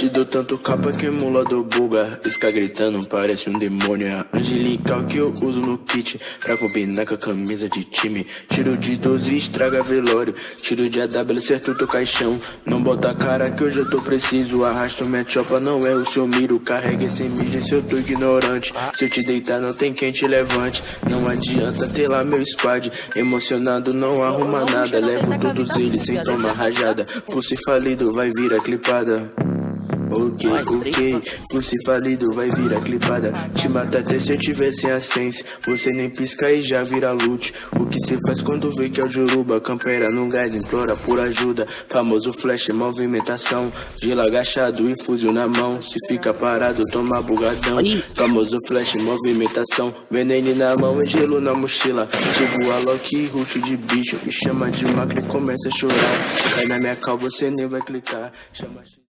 te dou tanto capa que emulador buga. Isca gritando, parece um demônio. É a angelical que eu uso no kit pra combinar com a camisa de time. Tiro de 12 e estraga velório. Tiro de AW, acerto teu caixão. Não bota a cara que hoje eu tô preciso. Arrasto minha chopa, não é o seu miro. Carrega esse mídia se eu tô ignorante. Se eu te deitar não tem quem te levante. Não adianta ter lá meu squad. Emocionado não arruma nada. Levo todos eles sem tomar rajada. Pulse falido vai virar clipada. Ok, pulse falido vai virar clipada. Te mata até se eu tivesse a sense. Você nem pisca e já vira loot. O que cê faz quando vê que é o Juruba? Campeira no gás, implora por ajuda. Famoso flash, movimentação. Gelo agachado e fuzil na mão. Se fica parado, toma bugadão. Famoso flash, movimentação. Veneno na mão e gelo na mochila. Tipo a Loki e root de bicho. Me chama de macro e começa a chorar. Cai na minha cal, você nem vai clicar. Chama